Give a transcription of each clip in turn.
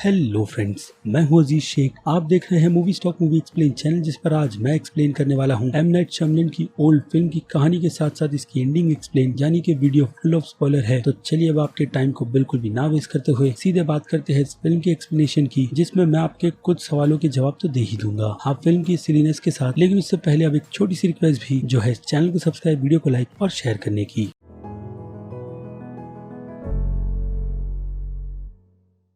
Hello friends, मैं हूं अजीज शेख। आप देख रहे हैं movie stock movie explain channel, जिस पर आज मैं एक्सप्लेन करने वाला हूं एम नाइट शैमलन की ओल्ड फिल्म की कहानी के साथ साथ इसकी एंडिंग एक्सप्लेन, यानी कि वीडियो फुल ऑफ स्पॉइलर है। तो चलिए अब आपके टाइम को बिल्कुल भी ना वेस्ट करते हुए सीधे बात करते हैं इस फिल्म की एक्सप्लेनेशन की, जिसमें मैं आपके कुछ सवालों के जवाब तो दे ही दूंगा आप फिल्म की सीरीनेस के साथ। लेकिन उससे पहले अब एक छोटी सी रिक्वेस्ट भी, जो है चैनल को सब्सक्राइब, वीडियो को लाइक और शेयर करने की।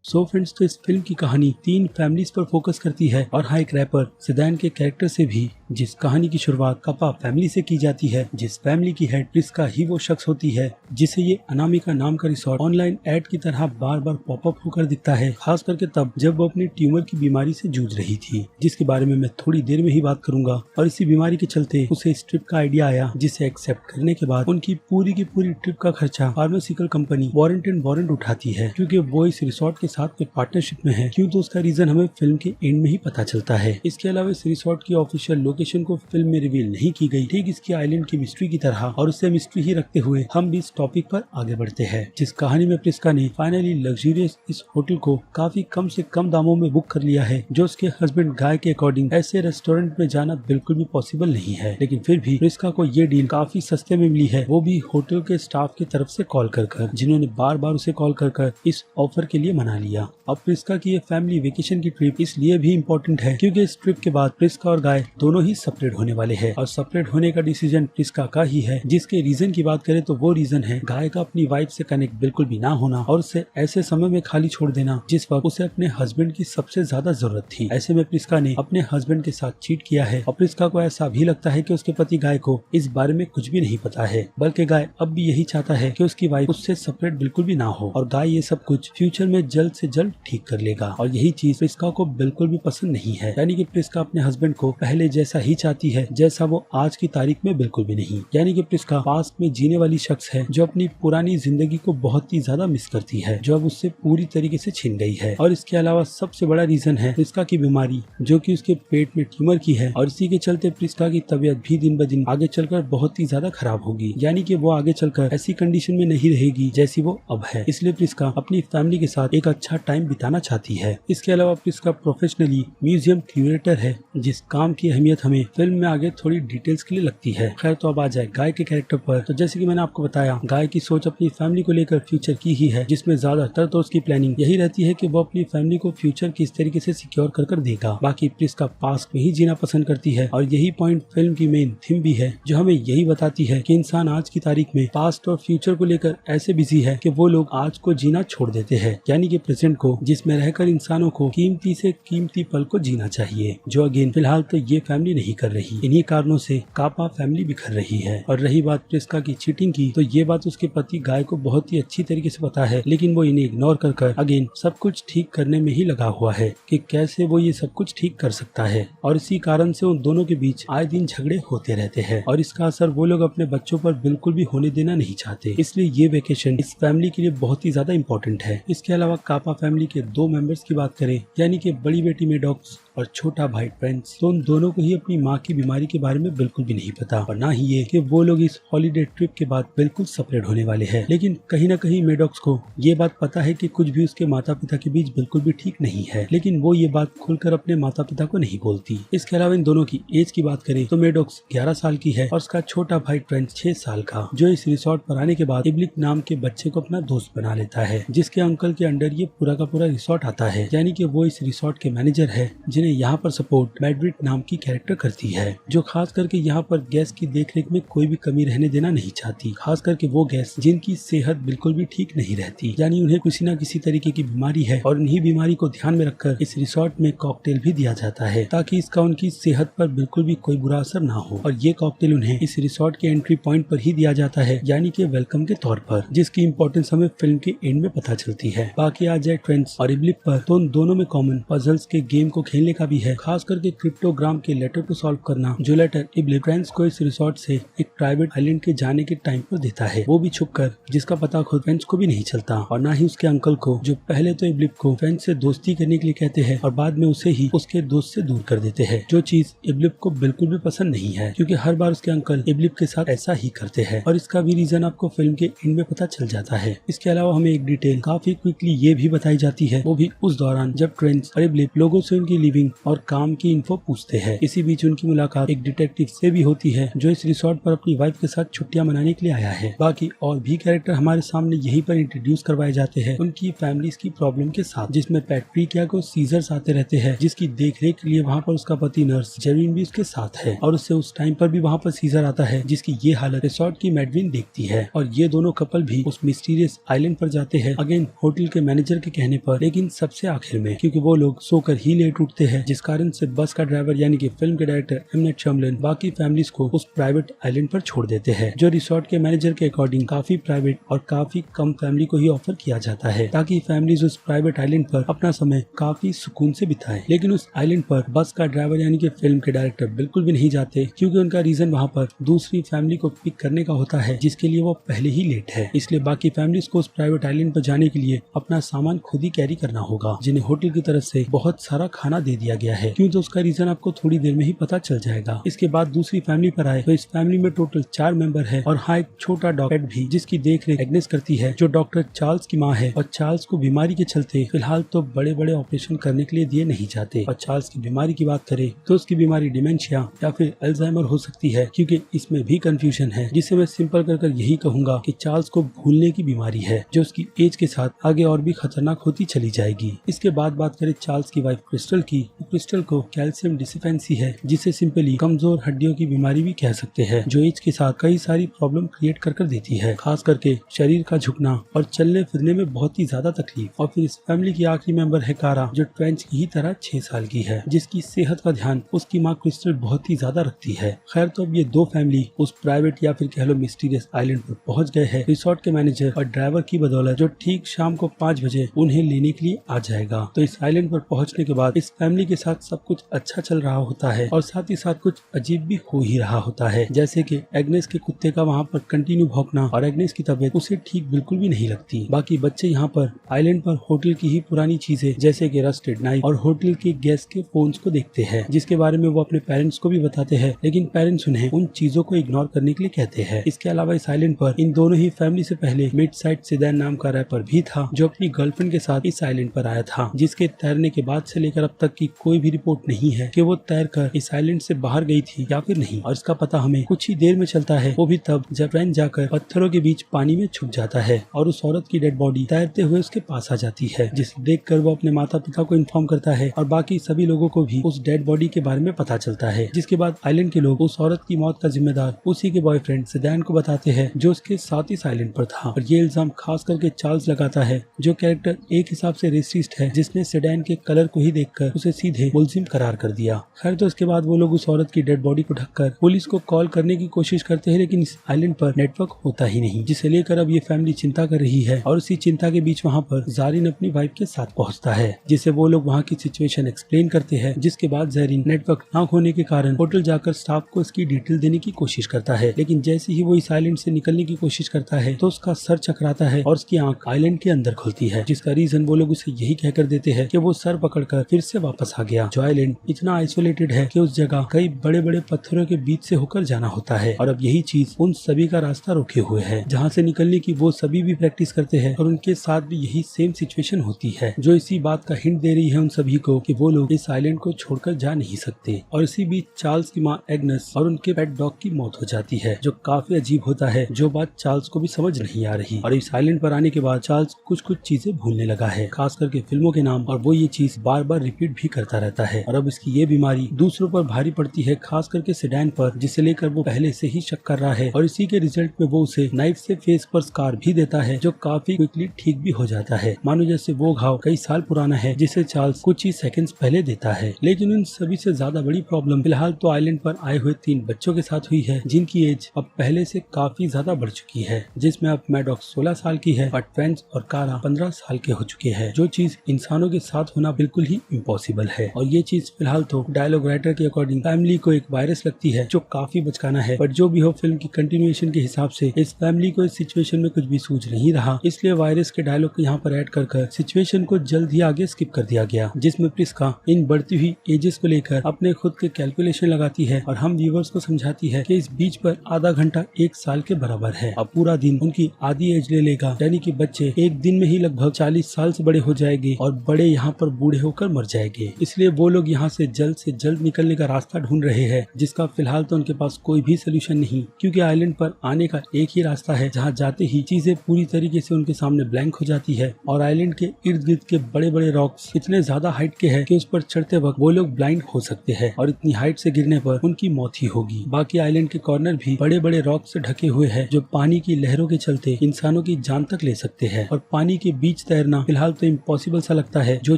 सो फ्रेंड्स, तो इस फिल्म की कहानी 3 फैमिलीज पर फोकस करती है और हाँ, एक रैपर सिदान के कैरेक्टर से भी, जिस कहानी की शुरुआत कपा फैमिली से की जाती है, जिस फैमिली की हेड प्रिस्का ही वो शख्स होती है जिसे ये अनामिका नाम का रिसोर्ट ऑनलाइन एड की तरह बार बार पॉपअप होकर दिखता है, खास करके तब जब वो अपनी ट्यूमर की बीमारी से जूझ रही थी, जिसके बारे में मैं थोड़ी देर में ही बात करूंगा। और इसी बीमारी के चलते उसे इस ट्रिप का आइडिया आया, जिसे एक्सेप्ट करने के बाद उनकी पूरी की पूरी ट्रिप का खर्चा फार्मास्यूटिकल कंपनी वारंट उठाती है, क्योंकि वो इस रिसोर्ट के साथ में पार्टनरशिप में है। क्यों, तो उसका रीजन हमें फिल्म के एंड में ही पता चलता है। इसके अलावा इस रिसोर्ट की ऑफिशियल लोकेशन को फिल्म में रिवील नहीं की गई, ठीक इसकी आइलैंड की मिस्ट्री की तरह। और उसे मिस्ट्री ही रखते हुए हम भी इस टॉपिक पर आगे बढ़ते हैं, जिस कहानी में प्रिस्का ने फाइनली लग्जरियस इस होटल को काफी कम से कम दामों में बुक कर लिया है, जो उसके हस्बैंड गाय के अकॉर्डिंग ऐसे रेस्टोरेंट में जाना बिल्कुल भी पॉसिबल नहीं है। लेकिन फिर भी प्रिस्का को ये डील काफी सस्ते में मिली है, वो भी होटल के स्टाफ की तरफ से कॉल कर, जिन्होंने बार बार उसे कॉल कर इस ऑफर के लिए मना लिया। अब प्रिस्का की ये फैमिली वेकेशन की ट्रिप इसलिए भी इम्पोर्टेंट है क्योंकि इस ट्रिप के बाद प्रिस्का और गाय दोनों ही सेपरेट होने वाले हैं, और सेपरेट होने का डिसीजन प्रिस्का का ही है। जिसके रीजन की बात करें तो वो रीजन है गाय का अपनी वाइफ से कनेक्ट बिल्कुल भी ना होना और उसे ऐसे समय में खाली छोड़ देना जिस वक्त उसे अपने हस्बैंड की सबसे ज्यादा जरूरत थी। ऐसे में प्रिस्का ने अपने हस्बैंड के साथ चीट किया है, और प्रिस्का को ऐसा भी लगता है कि उसके पति गाय को इस बारे में कुछ भी नहीं पता है, बल्कि गाय अब भी यही चाहता है कि उसकी वाइफ उससे सेपरेट बिल्कुल भी ना हो, और गाय ये सब कुछ फ्यूचर में जल्द से जल्द ठीक कर लेगा। और यही चीज प्रिस्का को बिल्कुल भी पसंद नहीं है, यानी कि प्रिस्का अपने हस्बैंड को पहले जैसा ही चाहती है जैसा वो आज की तारीख में बिल्कुल भी नहीं। यानी कि प्रिस्का पास्ट में जीने वाली शख्स है जो अपनी पुरानी जिंदगी को बहुत ही ज्यादा मिस करती है, जो अब उससे पूरी तरीके से छिन गई है। और इसके अलावा सबसे बड़ा रीजन है प्रिस्का की बीमारी, जो कि उसके पेट में ट्यूमर की है, और इसी के चलते प्रिस्का की तबीयत भी दिन ब दिन आगे चलकर बहुत ही ज्यादा खराब होगी। यानी कि वो आगे चलकर ऐसी कंडीशन में नहीं रहेगी जैसी वो अब है। इसलिए प्रिस्का अपनी फैमिली के साथ एक अच्छा टाइम बिताना चाहती है। इसके अलावा प्रिस्का प्रोफेशनली म्यूजियम क्यूरेटर है, जिस काम की अहमियत हमें फिल्म में आगे थोड़ी डिटेल्स के लिए लगती है। खैर, तो अब आ जाए गाय के कैरेक्टर पर। तो जैसे कि मैंने आपको बताया, गाय की सोच अपनी फैमिली को लेकर फ्यूचर की ही है, जिसमें ज्यादातर तो उसकी प्लानिंग यही रहती है कि वो अपनी फैमिली को फ्यूचर किस तरीके से सिक्योर कर देगा। बाकी प्रिस्का पास्ट में ही जीना पसंद करती है, और यही पॉइंट फिल्म की मेन थीम भी है, जो हमें यही बताती है कि इंसान आज की तारीख में पास्ट और फ्यूचर को लेकर ऐसे बिजी है कि वो लोग आज को जीना छोड़ देते हैं, यानी कि प्रेजेंट को, जिसमें रहकर इंसानों को कीमती से कीमती पल को जीना चाहिए, जो अगेन फिलहाल तो ये फैमिली नहीं कर रही। इन्हीं कारणों से कापा फैमिली बिखर रही है। और रही बात प्रिस्का की चीटिंग की, तो ये बात उसके पति गाय को बहुत ही अच्छी तरीके से पता है, लेकिन वो इन्हें इग्नोर कर अगेन सब कुछ ठीक करने में ही लगा हुआ है कि कैसे वो ये सब कुछ ठीक कर सकता है। और इसी कारण से उन दोनों के बीच आए दिन झगड़े होते रहते हैं, और इसका असर वो लोग अपने बच्चों पर बिल्कुल भी होने देना नहीं चाहते। इसलिए ये वेकेशन इस फैमिली के लिए बहुत ही ज्यादा इंपॉर्टेंट है। इसके अलावा कापा फैमिली के 2 मेंबर्स की बात करें, यानी कि बड़ी बेटी मेडॉक्स और छोटा भाई ट्रेंस, तो उन दोनों को ही अपनी माँ की बीमारी के बारे में बिल्कुल भी नहीं पता, और ना ही ये कि वो लोग इस हॉलीडे ट्रिप के बाद बिल्कुल सेपरेट होने वाले हैं। लेकिन कहीं ना कहीं मेडॉक्स को ये बात पता है कि कुछ भी उसके माता पिता के बीच बिल्कुल भी ठीक नहीं है, लेकिन वो ये बात खुलकर अपने माता पिता को नहीं बोलती। इसके अलावा इन दोनों की एज की बात करें तो मेडॉक्स 11 साल की है, और उसका छोटा भाई ट्रेंस 6 साल का, जो इस रिसोर्ट पर आने के बाद इब्लिक नाम के बच्चे को अपना दोस्त बना लेता है, जिसके अंकल के अंडर ये पूरा का पूरा रिसोर्ट आता है। यानी कि वो इस रिसोर्ट के मैनेजर है, जिन्हें यहाँ पर सपोर्ट मैड्रिड नाम की कैरेक्टर करती है, जो खास करके यहाँ पर गैस की देखरेख में कोई भी कमी रहने देना नहीं चाहती, खास करके वो गैस जिनकी सेहत बिल्कुल भी ठीक नहीं रहती, यानी उन्हें किसी न किसी तरीके की बीमारी है, और इन्हीं बीमारी को ध्यान में रखकर इस रिसोर्ट में कॉकटेल भी दिया जाता है, ताकि इसका उनकी सेहत पर बिल्कुल भी कोई बुरा असर ना हो। और ये कॉकटेल उन्हें इस रिसोर्ट के एंट्री पॉइंट पर ही दिया जाता है, यानी कि वेलकम के तौर पर, जिसकी इंपॉर्टेंस हमें फिल्म के एंड में पता चलती है। बाकी आ जाए ट्रेंस और इब्लिक पर, तो उन दोनों में कॉमन पजल्स के गेम को खेलने का भी है, खास करके क्रिप्टोग्राम के लेटर को सॉल्व करना, जो लेटर इब्लिप फ्रेंड्स को इस रिसोर्ट से एक प्राइवेट आइलैंड के जाने के टाइम पर देता है, वो भी छुपकर, जिसका पता खुद फ्रेंड्स को भी नहीं चलता और ना ही उसके अंकल को, जो पहले तो इब्लिप को फ्रेंड्स से दोस्ती करने के लिए कहते हैं और बाद में उसे ही उसके दोस्त से दूर कर देते हैं, जो चीज इब्लिप को बिल्कुल भी पसंद नहीं है क्योंकि हर बार उसके अंकल इब्लिप के साथ ऐसा ही करते हैं और इसका भी रीजन आपको फिल्म के एंड में पता चल जाता है। इसके अलावा हमें एक डिटेल काफी क्विकली ये भी बताई जाती है, वो भी उस दौरान जब फ्रेंड्स और इब्लिप लोगों से उनकी लिविंग और काम की इन्फो पूछते हैं। इसी बीच उनकी मुलाकात एक डिटेक्टिव से भी होती है जो इस रिसोर्ट पर अपनी वाइफ के साथ छुट्टियां मनाने के लिए आया है। बाकी और भी कैरेक्टर हमारे सामने यहीं पर इंट्रोड्यूस करवाए जाते हैं उनकी फैमिलीज की प्रॉब्लम के साथ, जिसमें पैट्रिकिया को सीजर्स आते रहते हैं, जिसकी देखरेख के लिए वहाँ पर उसका पति नर्स जेरिन भी उसके साथ है और उससे उस टाइम पर भी वहाँ पर सीजर आता है, जिसकी ये हालत रिसोर्ट की मैडविन देखती है और ये दोनों कपल भी उस मिस्टीरियस आइलैंड पर जाते हैं अगेन होटल के मैनेजर के कहने पर, लेकिन सबसे आखिर में, क्योंकि वो लोग सोकर ही लेट उठते हैं, जिस कारण से बस का ड्राइवर यानी कि फिल्म के डायरेक्टर एम नाइट श्यामलन बाकी फैमिलीज को उस प्राइवेट आइलैंड पर छोड़ देते हैं, जो रिसोर्ट के मैनेजर के अकॉर्डिंग काफी प्राइवेट और काफी कम फैमिली को ही ऑफर किया जाता है ताकि फैमिलीज उस प्राइवेट आइलैंड पर अपना समय काफी सुकून से बिताएं। लेकिन उस आइलैंड पर बस का ड्राइवर यानी कि फिल्म के डायरेक्टर बिल्कुल भी नहीं जाते क्योंकि उनका रीजन वहाँ पर दूसरी फैमिली को पिक करने का होता है, जिसके लिए वो पहले ही लेट है। इसलिए बाकी फैमिलीज को उस प्राइवेट आइलैंड पर जाने के लिए अपना सामान खुद ही कैरी करना होगा, जिन्हें होटल की तरफ से बहुत सारा खाना दे दिया गया है, क्यों तो उसका रीजन आपको थोड़ी देर में ही पता चल जाएगा। इसके बाद दूसरी फैमिली पर आए तो इस फैमिली में टोटल 4 मेंबर है और हाँ एक छोटा डॉग भी, जिसकी देखरेख एग्नेस करती है, जो डॉक्टर चार्ल्स की माँ है और चार्ल्स को बीमारी के चलते फिलहाल तो बड़े बड़े ऑपरेशन करने के लिए दिए नहीं जाते। और चार्ल्स की बीमारी की बात करें तो उसकी बीमारी डिमेंशिया या फिर अल्जाइमर हो सकती है, क्योंकि इसमें भी कंफ्यूजन है, जिसे मैं सिंपल कर यही कहूंगा कि चार्ल्स को भूलने की बीमारी है, जो उसकी एज के साथ आगे और भी खतरनाक होती चली जाएगी। इसके बाद बात करें चार्ल्स की वाइफ क्रिस्टल की, क्रिस्टल को कैल्शियम डिफिशिएंसी है, जिसे सिंपली कमजोर हड्डियों की बीमारी भी कह सकते हैं, जो एज के साथ कई सारी प्रॉब्लम क्रिएट कर देती है, खास करके शरीर का झुकना और चलने फिरने में बहुत ही ज्यादा तकलीफ। और फिर इस फैमिली की आखिरी मेंबर है कारा, जो ट्वेंच की ही तरह 6 साल की है, जिसकी सेहत का ध्यान उसकी माँ क्रिस्टल बहुत ही ज्यादा रखती है। खैर तो अब ये दो फैमिली उस प्राइवेट या फिर कह लो मिस्टीरियस आइलैंड पर पहुंच गए हैं रिसोर्ट के मैनेजर और ड्राइवर की बदौलत, जो ठीक शाम को 5 बजे उन्हें लेने के लिए आ जाएगा। तो इस आइलैंड पर पहुंचने के बाद इस फैमिली के साथ सब कुछ अच्छा चल रहा होता है और साथ ही साथ कुछ अजीब भी हो ही रहा होता है, जैसे कि एग्नेस के कुत्ते का वहाँ पर कंटिन्यू भौंकना और एग्नेस की तबीयत उसे ठीक बिल्कुल भी नहीं लगती। बाकी बच्चे यहाँ पर आइलैंड पर होटल की ही पुरानी चीजें जैसे कि रस्टेड नाइफ और होटल के गेस्ट के फोन्स को देखते हैं, जिसके बारे में वो अपने पेरेंट्स को भी बताते हैं, लेकिन पेरेंट्स उन्हें उन चीजों को इग्नोर करने के लिए कहते हैं। इसके अलावा इस आइलैंड पर इन दोनों ही फैमिली से पहले मिड साइड सिदैन नाम का रैपर भी था, जो अपनी गर्लफ्रेंड के साथ इस आइलैंड पर आया था, जिसके तैरने के बाद से लेकर अब तक की कोई भी रिपोर्ट नहीं है कि वो तैर कर इस आइलैंड से बाहर गई थी या फिर नहीं। और इसका पता हमें कुछ ही देर में चलता है, वो भी तब जब फ्रेंड जाकर पत्थरों के बीच पानी में छुप जाता है और उस औरत की डेड बॉडी तैरते हुए उसके पास आ जाती है, जिसे देखकर वो अपने माता पिता को इन्फॉर्म करता है और बाकी सभी लोगों को भी उस डेड बॉडी के बारे में पता चलता है। जिसके बाद आइलैंड के लोग उस औरत की मौत का जिम्मेदार उसी के बॉयफ्रेंड सिदैन को बताते हैं, जो उसके साथ इस आइलैंड पर था। और ये इल्जाम खास करके चार्ल्स लगाता है, जो कैरेक्टर एक हिसाब से रेसिस्ट है, जिसने सिदैन के कलर को ही देखकर उसे सीधे मुलजिम करार कर दिया। खैर तो इसके बाद वो लोग उस औरत की डेड बॉडी को ढककर पुलिस को कॉल करने की कोशिश करते हैं, लेकिन इस आइलैंड पर नेटवर्क होता ही नहीं, जिसे लेकर अब ये फैमिली चिंता कर रही है। और उसी चिंता के बीच वहाँ पर जारिन अपनी वाइफ के साथ पहुँचता है, जिसे वो लोग वहाँ की सिचुएशन एक्सप्लेन करते हैं। जिसके बाद जारिन नेटवर्क न होने के कारण होटल जाकर स्टाफ को इसकी डिटेल देने की कोशिश करता है, लेकिन जैसे ही वो इस आइलैंड से निकलने की कोशिश करता है तो उसका सर चकराता है और उसकी आंख आइलैंड के अंदर खुलती है, जिसका रीजन वो लोग उसे यही कहकर देते हैं कि वो सर पकड़कर फिर से वापस आ गया। जो आइलैंड इतना आइसोलेटेड है कि उस जगह कई बड़े बड़े पत्थरों के बीच से होकर जाना होता है और अब यही चीज उन सभी का रास्ता रोके हुए है, जहाँ से निकलने की वो सभी भी प्रैक्टिस करते हैं और उनके साथ भी यही सेम सिचुएशन होती है, जो इसी बात का हिंट दे रही है उन सभी को कि वो लोग इस आइलैंड को छोड़कर जा नहीं सकते। और इसी बीच चार्ल्स की माँ एग्नेस और उनके पेट डॉग की मौत हो जाती है, जो काफी अजीब होता है, जो बात चार्ल्स को भी समझ नहीं आ रही। और इस आइलैंड पर आने के बाद चार्ल्स कुछ चीजें भूलने लगा है, खास करके फिल्मों के नाम, और वो ये चीज बार बार रिपीट भी करता रहता है। और अब इसकी ये बीमारी दूसरों पर भारी पड़ती है, खास करके सिदैन पर, जिसे लेकर वो पहले से ही शक कर रहा है। और इसी के रिजल्ट में वो उसे नाइफ से फेस पर स्कार भी देता है, जो काफी क्विकली ठीक भी हो जाता है, मानो जैसे वो घाव कई साल पुराना है, जिसे चार्ल्स कुछ ही सेकंड्स पहले देता है। लेकिन उन सभी से ज्यादा बड़ी प्रॉब्लम फिलहाल तो आइलैंड पर आए हुए 3 बच्चों के साथ हुई है, जिनकी एज अब पहले से काफी ज्यादा बढ़ चुकी है, जिसमें अब मैडॉक 16 साल की है और ट्वेंच और कारा 15 साल के हो चुके हैं, जो चीज इंसानों के साथ होना बिल्कुल ही इम्पॉसिबल है। और ये चीज फिलहाल तो डायलॉग राइटर राइटर के अकॉर्डिंग फैमिली को एक वायरस लगती है जो काफी बचकाना है, बट जो भी हो फिल्म की कंटिन्यूएशन के हिसाब से इस फैमिली को इस सिचुएशन में कुछ भी सूझ नहीं रहा, इसलिए वायरस के डायलॉग को यहाँ पर ऐड कर सिचुएशन को जल्द ही आगे स्किप कर दिया गया, जिसमें प्रिस्का इन बढ़ती हुई एजेस को लेकर अपने खुद के कैलकुलेशन लगाती है और हम व्यूवर्स को समझाती है कि इस बीच पर आधा घंटा 1 साल के बराबर है। अब पूरा दिन उनकी आधी एज ले लेगा, यानी कि बच्चे एक दिन में ही लगभग 40 साल से बड़े हो जाएंगे और बड़े यहाँ पर बूढ़े होकर मर जाएंगे। इसलिए वो लोग यहाँ से जल्द निकलने का रास्ता ढूंढ रहे हैं, जिसका फिलहाल तो उनके पास कोई भी सोल्यूशन नहीं, क्योंकि आइलैंड पर आने का एक ही रास्ता है जहाँ जाते ही चीजें पूरी तरीके से उनके सामने ब्लैंक हो जाती है और आइलैंड के इर्द गिर्द के बड़े बड़े रॉक्स इतने ज्यादा हाइट के हैं कि उस पर चढ़ते वक्त वो लोग ब्लाइंड हो सकते हैं और इतनी हाइट से गिरने पर उनकी मौत ही होगी। बाकी आइलैंड के कॉर्नर भी बड़े बड़े रॉक से ढके हुए हैं जो पानी की लहरों के चलते इंसानों की जान तक ले सकते हैं और पानी के बीच तैरना फिलहाल तो इम्पॉसिबल सा लगता है, जो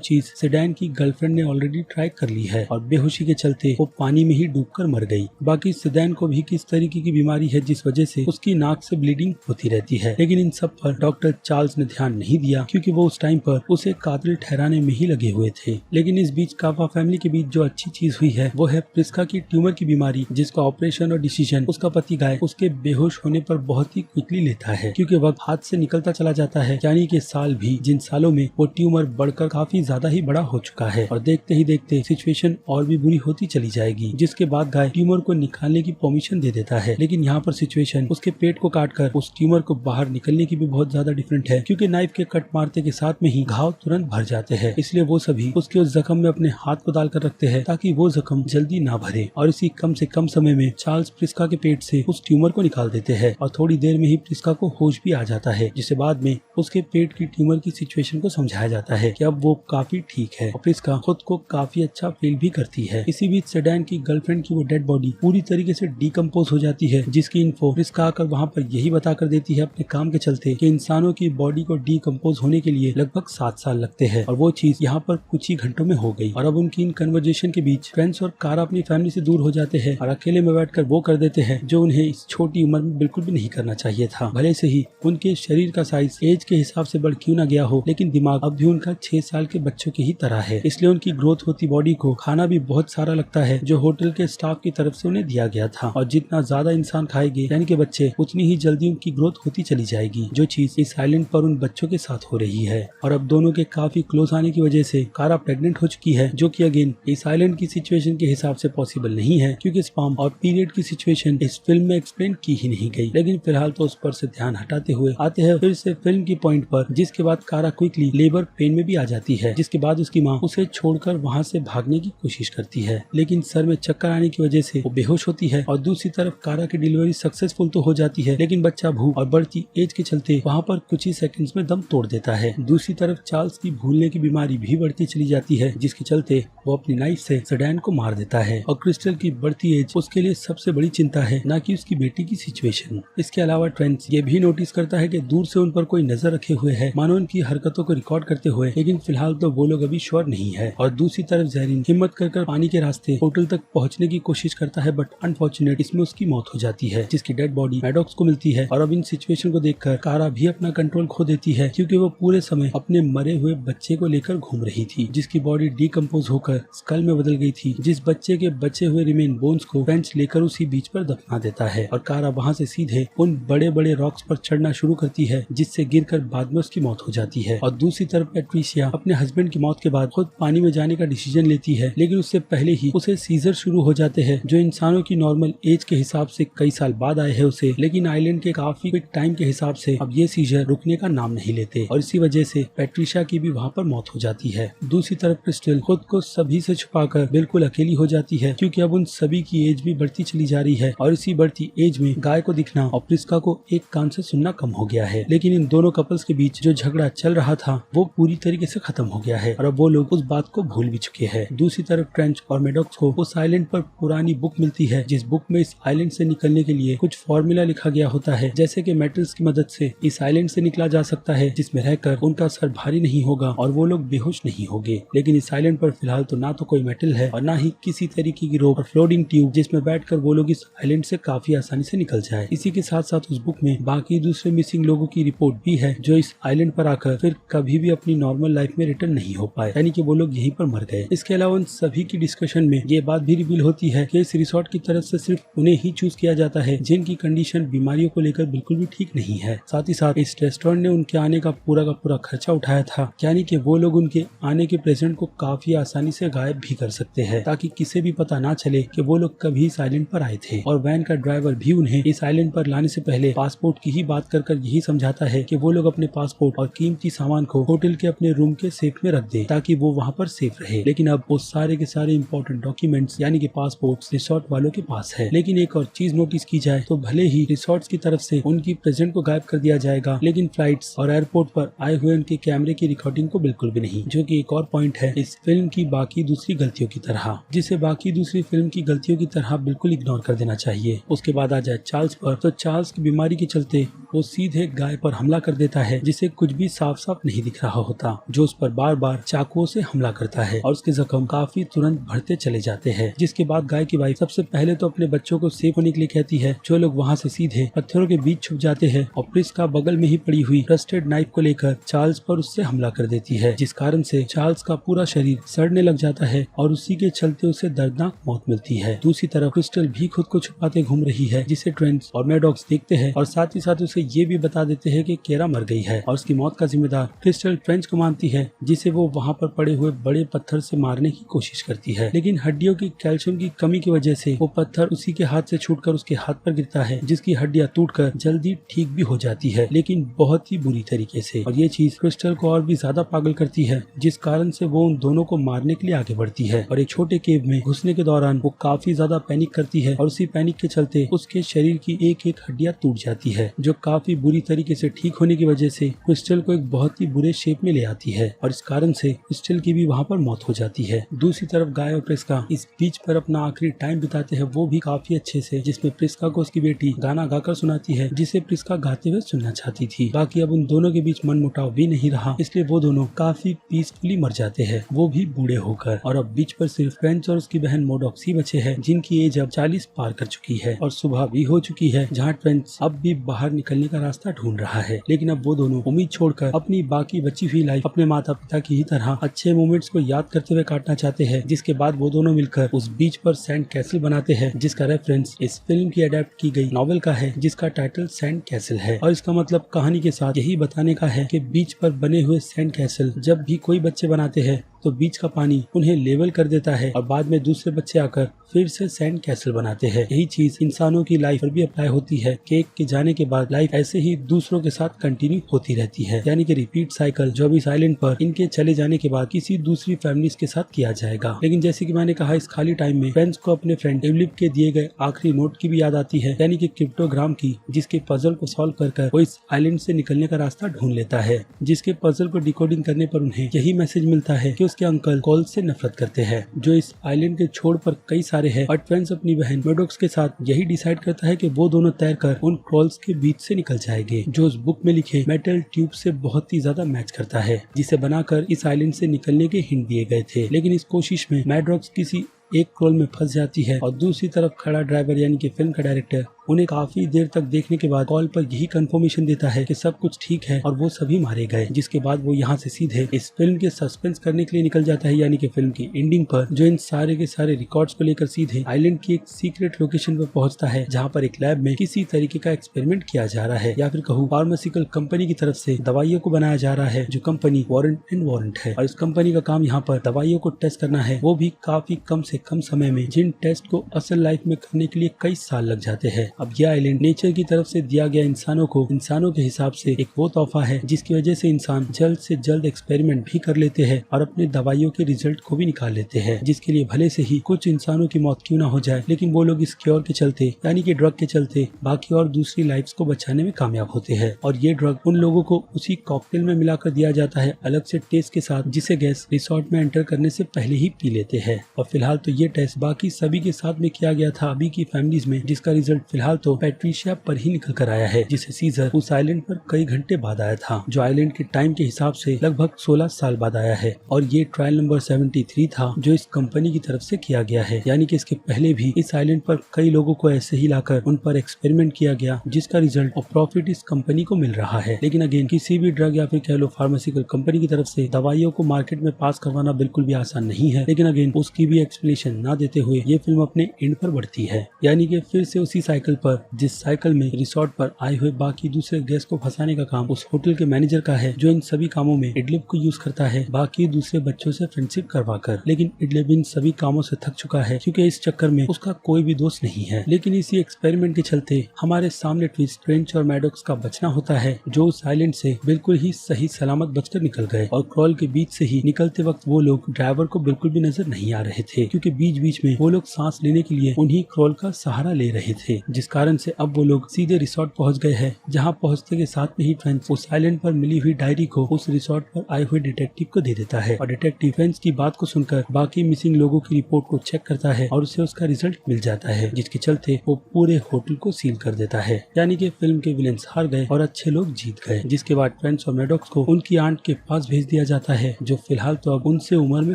चीज सेडान की गर्लफ्रेंड ने ऑलरेडी ट्राई कर ली है और बेहोशी के चलते वो पानी में ही डूबकर मर गई। बाकी सेडान को भी किस तरीके की बीमारी है जिस वजह से उसकी नाक से ब्लीडिंग होती रहती है, लेकिन इन सब पर डॉक्टर चार्ल्स ने ध्यान नहीं दिया क्योंकि वो उस टाइम पर उसे कातिल ठहराने में ही लगे हुए थे। लेकिन इस बीच काफा फैमिली के बीच जो अच्छी चीज हुई है वो है प्रिस्का की ट्यूमर की बीमारी, जिसका ऑपरेशन और डिसीजन उसका पति गाय उसके बेहोश होने पर बहुत ही क्विकली लेता है, क्योंकि वक्त हाथ से निकलता चला जाता है, यानी कि साल भी जिन सालों में वो ट्यूमर बढ़कर काफी ज्यादा ही बड़ा हो चुका है और देखते ही देखते सिचुएशन और भी बुरी होती चली जाएगी, जिसके बाद गाय ट्यूमर को निकालने की परमिशन दे देता है। लेकिन यहाँ पर सिचुएशन उसके पेट को काटकर उस ट्यूमर को बाहर निकलने की भी बहुत ज्यादा डिफरेंट है, क्योंकि नाइफ के कट मारते के साथ में ही घाव तुरंत भर जाते हैं, इसलिए वो सभी उसके उस जख्म में अपने हाथ को डालकर रखते हैं ताकि वो जख्म जल्दी ना भरे और इसी कम से कम समय में चार्ल्स प्रिस्का के पेट से उस ट्यूमर को निकाल देते हैं और थोड़ी देर में ही प्रिस्का को होश भी आ जाता है, जिसे बाद में उसके पेट की ट्यूमर की सिचुएशन को समझाया जाता है कि अब वो काफी ठीक है और प्रिस्का खुद को काफी अच्छा फील भी करती है। इसी बीच सेडान की गर्लफ्रेंड की वो डेड बॉडी पूरी तरीके से डिकम्पोज हो जाती है, जिसकी इन्फो प्रिस्का आकर वहाँ पर यही बता कर देती है अपने काम के चलते कि इंसानों की बॉडी को डिकम्पोज होने के लिए लगभग 7 साल लगते हैं और वो चीज यहाँ पर कुछ ही घंटों में हो गई। और अब उनकी इन कन्वर्जेशन के बीच फ्रेंड्स और कारा अपनी फैमिली से दूर हो जाते हैं और अकेले में बैठकर वो कर देते हैं जो उन्हें इस छोटी उम्र में बिल्कुल भी नहीं करना चाहिए था। भले से ही उनके शरीर का साइज एज के हिसाब से बढ़ क्यों ना गया हो, लेकिन दिमाग अब भी उनका 6 साल के बच्चों की ही तरह है, इसलिए उनकी ग्रोथ होती बॉडी को खाना भी बहुत सारा लगता है जो होटल के स्टाफ की तरफ से उन्हें दिया गया था और जितना ज्यादा इंसान खाएंगे यानी कि बच्चे, उतनी ही जल्दी उनकी ग्रोथ होती चली जाएगी, जो चीज इस आइलैंड पर उन बच्चों के साथ हो रही है। और अब दोनों के काफी क्लोज आने की वजह से कारा प्रेग्नेंट हो चुकी है, जो कि अगेन इस आइलैंड की सिचुएशन के हिसाब से पॉसिबल नहीं है, क्योंकि स्पर्म और पीरियड की सिचुएशन इस फिल्म में एक्सप्लेन की ही नहीं गई। लेकिन फिलहाल तो उस पर से ध्यान हटाते हुए आते हैं फिर से फिल्म की पॉइंट पर, जिसके बाद कारा क्विकली लेबर पेन में भी आ जाती है, जिसके बाद उसकी माँ उसे छोड़कर वहाँ से भागने की कोशिश करती है, लेकिन सर में चक्कर आने की वजह से वो बेहोश होती है। और दूसरी तरफ कारा की डिलीवरी सक्सेसफुल तो हो जाती है, लेकिन बच्चा भूख और बढ़ती एज के चलते वहाँ पर कुछ ही सेकंड्स में दम तोड़ देता है। दूसरी तरफ चार्ल्स की भूलने की बीमारी भी बढ़ती चली जाती है, जिसके चलते वो अपनी नाइफ से सेडान को मार देता है और क्रिस्टल की बढ़ती एज उसके लिए सबसे बड़ी चिंता है, न कि उसकी बेटी की सिचुएशन। इसके अलावा ट्रेंट ये भी नोटिस करता है कि दूर से उन पर कोई नजर रखे हुए है, मानो उनकी हरकतों को रिकॉर्ड करते हुए, लेकिन फिलहाल तो वो लोग अभी श्योर नहीं है। और दूसरी तरफ जहरीन हिम्मत कर पानी के रास्ते होटल तक पहुंचने की कोशिश करता है, बट अनफॉर्चुनेट इसमें उसकी मौत हो जाती है, जिसकी डेड बॉडी मैडॉक्स को मिलती है। और अब इन सिचुएशन को देखकर कारा भी अपना कंट्रोल खो देती है, क्योंकि वो पूरे समय अपने मरे हुए बच्चे को लेकर घूम रही थी, जिसकी बॉडी डिकम्पोज होकर स्कल में बदल गई थी। जिस बच्चे के बचे हुए रिमेन बोन्स को फ्रेंच लेकर उसी बीच पर दफना देता है और कारा वहाँ से सीधे उन बड़े बड़े रॉक्स पर चढ़ना शुरू करती है, जिससे गिरकर बाद में उसकी मौत हो जाती है। और दूसरी तरफ पैट्रिशिया अपने हस्बैंड की मौत के बाद खुद पानी में जाने का डिसीजन लेती है, लेकिन उससे पहले ही उसे सीजर शुरू हो जाते हैं, जो इंसानों की नॉर्मल एज के हिसाब से कई साल बाद आए हैं उसे, लेकिन आइलैंड के काफी क्विक टाइम के हिसाब से अब ये सीजर रुकने का नाम नहीं लेते और इसी वजह से पैट्रिशिया की भी वहाँ पर मौत हो जाती है। दूसरी तरफ क्रिस्टल खुद को सभी से छुपाकर बिल्कुल अकेली हो जाती है, क्योंकि अब उन सभी की एज भी बढ़ती चली जा रही है और इसी बढ़ती एज में गाय को दिखना और प्रिस्का को एक कान से सुनना कम हो गया है। लेकिन इन दोनों कपल्स के बीच जो झगड़ा चल रहा था वो पूरी तरीके से खत्म हो गया है और अब वो लोग उस बात को भूल भी चुके हैं। दूसरी तरफ ट्रेंच और मैडॉक्स को उस आइलैंड पर पुरानी बुक मिलती है, जिस बुक में इस आइलैंड से निकलने के लिए कुछ फॉर्मूला लिखा गया होता है, जैसे कि मेटल्स की मदद से इस आइलैंड से निकला जा सकता है, जिसमें रहकर उनका सर भारी नहीं होगा और वो लोग बेहोश नहीं होंगे। लेकिन इस आइलैंड पर फिलहाल तो ना तो कोई मेटल है और ना ही किसी तरीके की रोप और फ्लोटिंग ट्यूब जिसमें बैठकर वो लोग इस आइलैंड से काफी आसानी से निकल जाए। इसी के साथ साथ उस बुक में बाकी दूसरे मिसिंग लोगों की रिपोर्ट भी है, जो इस आइलैंड पर आकर फिर कभी भी अपनी नॉर्मल लाइफ में रिटर्न नहीं हो पाए, यानी कि वो लोग यहीं पर मर गए। इसके अलावा उन सभी की डिस्कशन डिस्कशन में ये बात भी रिवील होती है कि इस रिसोर्ट की तरफ से सिर्फ उन्हें ही चूज किया जाता है जिनकी कंडीशन बीमारियों को लेकर बिल्कुल भी ठीक नहीं है। साथ ही साथ इस रेस्टोरेंट ने उनके आने का पूरा खर्चा उठाया था, यानी कि वो लोग उनके आने के प्रेजेंट को काफी आसानी से गायब भी कर सकते हैं ताकि किसी भी पता ना चले कि वो लोग कभी इस आइलैंड पर आए थे। और वैन का ड्राइवर भी उन्हें इस आइलैंड पर लाने से पहले पासपोर्ट की ही बात कर यही समझाता है कि वो लोग अपने पासपोर्ट और कीमती सामान को होटल के अपने रूम के सेफ में रख दे ताकि वो वहाँ पर सेफ रहे। लेकिन अब वो सारे के सारे इंपॉर्टेंट डॉक्यूमेंट्स यानी कि पासपोर्ट रिसोर्ट वालों के पास है। लेकिन एक और चीज नोटिस की जाए तो भले ही रिसोर्ट की तरफ से उनकी प्रेजेंट को गायब कर दिया जाएगा, लेकिन फ्लाइट्स और एयरपोर्ट पर आए हुए उनके कैमरे की रिकॉर्डिंग को बिल्कुल भी नहीं, जो कि एक और पॉइंट है इस फिल्म की बाकी दूसरी गलतियों की तरह, जिसे बाकी दूसरी फिल्म की गलतियों की तरह बिल्कुल इग्नोर कर देना चाहिए। उसके बाद आ जाए चार्ल्स पर, तो चार्ल्स की बीमारी के चलते वो सीधे गाय पर हमला कर देता है जिसे कुछ भी साफ साफ नहीं दिख रहा होता, जो उस पर बार बार चाकुओं से हमला करता है और उसके जख्म काफी तुरंत बढ़ते चले जाते हैं। जिसके बाद गाय की वाइफ सबसे पहले तो अपने बच्चों को सेफ होने के लिए कहती है, जो लोग वहाँ से सीधे पत्थरों के बीच छुप जाते हैं और प्रिस्का बगल में ही पड़ी हुई रस्टेड नाइफ को लेकर चार्ल्स पर उससे हमला कर देती है, जिस कारण से चार्ल्स का पूरा शरीर सड़ने लग जाता है और उसी के चलते उसे दर्दनाक मौत मिलती है। दूसरी तरफ क्रिस्टल भी खुद को छुपाते घूम रही है, जिसे ट्रेंच और मैडॉक्स देखते हैं और साथ ही साथ उसे ये भी बता देते हैं कि केरा मर गई है और उसकी मौत का जिम्मेदार क्रिस्टल ट्रेंच को मानती है, जिसे वो वहाँ पर पड़े हुए बड़े पत्थर से मारने की कोशिश करती है। लेकिन हड्डियों की कैल्शियम की कमी की वजह से वो पत्थर उसी के हाथ से छूटकर उसके हाथ पर गिरता है, जिसकी हड्डियां टूटकर जल्दी ठीक भी हो जाती है, लेकिन बहुत ही बुरी तरीके से। और ये चीज क्रिस्टल को और भी ज्यादा पागल करती है, जिस कारण से वो उन दोनों को मारने के लिए आगे बढ़ती है और एक छोटे केव में घुसने के दौरान वो काफी ज्यादा पैनिक करती है और उसी पैनिक के चलते उसके शरीर की एक एक हड्डियां टूट जाती है, जो काफी बुरी तरीके से ठीक होने की वजह से क्रिस्टल को एक बहुत ही बुरे शेप में ले आती है और इस कारण से क्रिस्टल की भी वहाँ पर मौत हो जाती है। दूसरी तरफ गाय और प्रिस्का इस बीच पर अपना आखिरी टाइम बिताते हैं, वो भी काफी अच्छे से, जिसमें प्रिस्का को उसकी बेटी गाना गाकर सुनाती है जिसे प्रिस्का गाते हुए सुनना चाहती थी। बाकी अब उन दोनों के बीच मनमुटाव भी नहीं रहा, इसलिए वो दोनों काफी पीसफुली मर जाते हैं, वो भी बूढ़े होकर। और अब बीच पर सिर्फ फ्रेंच और उसकी बहन मोडॉक्स ही बचे हैं, जिनकी एज अब 40 पार कर चुकी है और सुबह भी हो चुकी है, जहाँ फ्रेंच अब भी बाहर निकलने का रास्ता ढूंढ रहा है। लेकिन अब वो दोनों उम्मीद छोड़कर अपनी बाकी बची हुई लाइफ अपने माता पिता की ही तरह अच्छे मोमेंट्स को याद करते हुए काटना चाहते हैं। जिसके बाद वो दोनों मिलकर उस बीच पर सैंड कैसल बनाते हैं, जिसका रेफरेंस इस फिल्म की अडेप्ट की गई नॉवेल का है, जिसका टाइटल सैंड कैसल है। और इसका मतलब कहानी के साथ यही बताने का है कि बीच पर बने हुए सैंड कैसल जब भी कोई बच्चे बनाते हैं तो बीच का पानी उन्हें लेवल कर देता है और बाद में दूसरे बच्चे आकर फिर से सैंड कैसल बनाते हैं। यही चीज इंसानों की लाइफ पर भी अप्लाई होती है कि एक के जाने के बाद लाइफ ऐसे ही दूसरों के साथ कंटिन्यू होती रहती है, यानी कि रिपीट साइकिल जो इस आइलैंड पर इनके चले जाने के बाद किसी दूसरी फैमिली के साथ किया जाएगा। लेकिन जैसे कि मैंने कहा, इस खाली टाइम में फ्रेंच को अपने फ्रेंड एवलिप के दिए गए आखिरी नोट की भी याद आती है, यानी कि क्रिप्टोग्राम की, जिसके पजल को सॉल्व कर वो इस आइलैंड से निकलने का रास्ता ढूंढ लेता है। जिसके पजल को डिकोडिंग करने पर उन्हें यही मैसेज मिलता है कि उसके अंकल कॉल से नफरत करते हैं, जो इस आइलैंड के छोर पर कई सारे हैं। और फ्रेंच अपनी बहन मैडॉक्स के साथ यही डिसाइड करता है कि वो दोनों तैरकर उन क्रॉल्स के बीच से निकल जाएंगे, जो उस बुक में लिखे मेटल ट्यूब से बहुत ही ज्यादा मैच करता है, जिसे बनाकर इस आइलैंड से निकलने के हिंट दिए गए थे। लेकिन इस कोशिश में मैडॉक्स किसी एक क्रोल में फंस जाती है और दूसरी तरफ खड़ा ड्राइवर यानी कि फिल्म का डायरेक्टर उन्हें काफी देर तक देखने के बाद कॉल पर यही कंफर्मेशन देता है कि सब कुछ ठीक है और वो सभी मारे गए। जिसके बाद वो यहाँ से सीधे इस फिल्म के सस्पेंस करने के लिए निकल जाता है, यानी कि फिल्म की एंडिंग पर, जो इन सारे के सारे रिकॉर्ड्स को लेकर सीधे आइलैंड की एक सीक्रेट लोकेशन पर पहुंचता है, जहाँ पर एक लैब में किसी तरीके का एक्सपेरिमेंट किया जा रहा है, या फिर कहूँ फार्मास्यूटिकल कंपनी की तरफ से दवाइयों को बनाया जा रहा है, जो कंपनी वारंट है। और इस कंपनी का काम यहाँ पर दवाइयों को टेस्ट करना है, वो भी काफी कम से कम समय में, जिन टेस्ट को असल लाइफ में करने के लिए कई साल लग जाते हैं। अब यह आइलैंड नेचर की तरफ से दिया गया इंसानों को इंसानों के हिसाब से एक वो तोहफा है, जिसकी वजह से इंसान जल्द से जल्द एक्सपेरिमेंट भी कर लेते हैं और अपने दवाइयों के रिजल्ट को भी निकाल लेते हैं, जिसके लिए भले से ही कुछ इंसानों की मौत क्यों ना हो जाए, लेकिन वो लोग इस क्योर के चलते यानी कि ड्रग के चलते बाकी और दूसरी लाइफ्स को बचाने में कामयाब होते हैं। और ये ड्रग उन लोगों को उसी कॉकटेल में मिलाकर दिया जाता है अलग से टेस्ट के साथ, जिसे गैस रिसोर्ट में एंटर करने से पहले ही पी लेते हैं। और फिलहाल तो ये टेस्ट बाकी सभी के साथ में किया गया था अभी की फैमिलीज में, जिसका रिजल्ट फिलहाल फिलहाल तो पैट्रिशिया पर ही निकल कर आया है, जिसे सीजर उस आइलैंड पर कई घंटे बाद आया था, जो आइलैंड के टाइम के हिसाब से लगभग 16 साल बाद आया है। और ये ट्रायल नंबर 73 था जो इस कंपनी की तरफ से किया गया है, यानी कि इसके पहले भी इस आइलैंड पर कई लोगों को ऐसे ही लाकर उन पर एक्सपेरिमेंट किया गया, जिसका रिजल्ट और प्रॉफिट इस कंपनी को मिल रहा है। लेकिन अगेन किसी भी ड्रग या फिर कह लो फार्मास्यूटिकल कंपनी की तरफ से दवाइयों को मार्केट में पास करवाना बिल्कुल भी आसान नहीं है। लेकिन अगेन उसकी भी एक्सप्लेनेशन ना देते हुए ये फिल्म अपने एंड पर बढ़ती है, यानी कि फिर से उसी साइकिल पर, जिस साइकिल में रिसोर्ट पर आए हुए बाकी दूसरे गेस्ट को फंसाने का काम उस होटल के मैनेजर का है, जो इन सभी कामों में इडलिब को यूज करता है बाकी दूसरे बच्चों से फ्रेंडशिप करवाकर। लेकिन इडलिब इन सभी कामों से थक चुका है, क्योंकि इस चक्कर में उसका कोई भी दोस्त नहीं है। लेकिन इसी एक्सपेरिमेंट के चलते हमारे सामने ट्विस्ट ट्रेंच और मैडॉक्स का बचना होता है, जो उस आइलैंड से बिल्कुल ही सही सलामत बचकर निकल गए। और क्रॉल के बीच से ही निकलते वक्त वो लोग ड्राइवर को बिल्कुल भी नजर नहीं आ रहे थे, क्योंकि बीच बीच में वो लोग सांस लेने के लिए उन्हीं क्रॉल का सहारा ले रहे थे, जिस कारण से अब वो लोग सीधे रिसोर्ट पहुंच गए हैं, जहां पहुंचते के साथ में ही फ्रेंच उस आइलैंड पर मिली हुई डायरी को उस रिसोर्ट पर आए हुए डिटेक्टिव को दे देता है। और डिटेक्टिव फ्रेंच की बात को सुनकर बाकी मिसिंग लोगों की रिपोर्ट को चेक करता है और उसे उसका रिजल्ट मिल जाता है, जिसके चलते वो पूरे होटल को सील कर देता है। यानी कि फिल्म के विलेंस हार गए और अच्छे लोग जीत गए। जिसके बाद फ्रेंच और मैडॉक्स को उनकी आंट के पास भेज दिया जाता है, जो फिलहाल तो अब उनसे उम्र में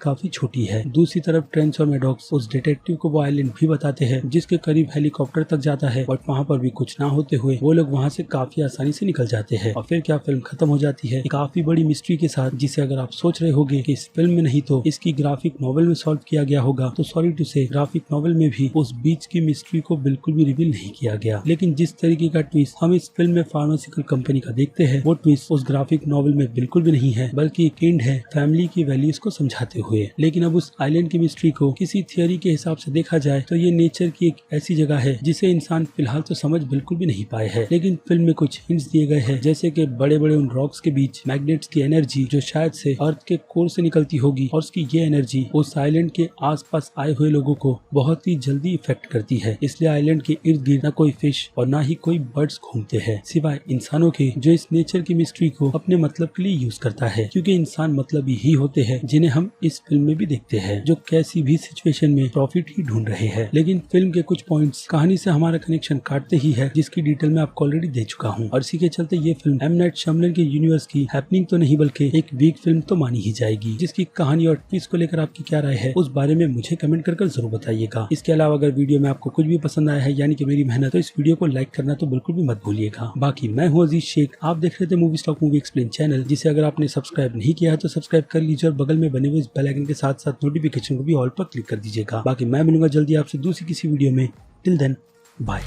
काफी छोटी है। दूसरी तरफ ट्रेंच और मैडॉक्स उस डिटेक्टिव को वो आइलैंड भी बताते हैं, जिसके करीब हेलीकॉप्टर तक जाता है, बट वहाँ पर भी कुछ ना होते हुए वो लोग वहाँ से काफी आसानी से निकल जाते हैं। और फिर क्या फिल्म खत्म हो जाती है काफी बड़ी मिस्ट्री के साथ, जिसे अगर आप सोच रहे होगे कि इस फिल्म में नहीं तो इसकी ग्राफिक नॉवेल में सॉल्व किया गया होगा, तो सॉरी टू से ग्राफिक नॉवेल में भी उस बीच की मिस्ट्री को बिल्कुल भी रिवील नहीं किया गया। लेकिन जिस तरीके का ट्विस्ट हम इस फिल्म में फार्मास्यूटिकल कंपनी का देखते हैं, वो ट्विस्ट उस ग्राफिक नॉवेल में बिल्कुल भी नहीं है, बल्कि एक एंड है फैमिली की वैल्यूज को समझाते हुए। लेकिन अब उस आइलैंड की मिस्ट्री को किसी थियोरी के हिसाब से देखा जाए तो ये नेचर की एक ऐसी जगह है जिसे इंसान फिलहाल तो समझ बिल्कुल भी नहीं पाए है। लेकिन फिल्म में कुछ हिंट्स दिए गए हैं, जैसे कि बड़े बड़े उन रॉक्स के बीच मैग्नेट्स की एनर्जी जो शायद से अर्थ के कोर से निकलती होगी, और उसकी ये एनर्जी उस आइलैंड के आसपास आए हुए लोगों को बहुत ही जल्दी इफेक्ट करती है। इसलिए आइलैंड के इर्द गिर्द न कोई फिश और ना ही कोई बर्ड्स घूमते हैं, सिवाय इंसानों के, जो इस नेचर की मिस्ट्री को अपने मतलब के लिए यूज करता है। क्योंकि इंसान मतलबी ही होते हैं, जिन्हें हम इस फिल्म में भी देखते हैं, जो कैसी भी सिचुएशन में प्रॉफिट ही ढूंढ रहे हैं। लेकिन फिल्म के कुछ पॉइंट्स कहानी से हमारा कनेक्शन काटते ही है, जिसकी डिटेल मैं आपको ऑलरेडी दे चुका हूँ। और इसी के चलते ये फिल्म एम नाइट श्यामलन के यूनिवर्स की हैपनिंग तो नहीं बल्कि एक वीक फिल्म तो मानी ही जाएगी। जिसकी कहानी और ट्विस्ट को लेकर आपकी क्या राय है, उस बारे में मुझे कमेंट कर जरूर बताइएगा। इसके अलावा अगर वीडियो में आपको कुछ भी पसंद आया है, यानी कि मेरी मेहनत, तो इस वीडियो को लाइक करना तो बिल्कुल भी मत भूलिएगा। बाकी मैं हूँ अजीज शेख, आप देख रहे थे movie stock movie explain channel, जिसे अगर आपने सब्सक्राइब नहीं किया है तो सब्सक्राइब कर लीजिए और बगल में बने हुए इस बेल आइकन के साथ साथ नोटिफिकेशन को भी ऑल पर क्लिक कर दीजिएगा। बाकी मैं मिलूंगा जल्दी आपसे दूसरी किसी वीडियो में। Till then bye.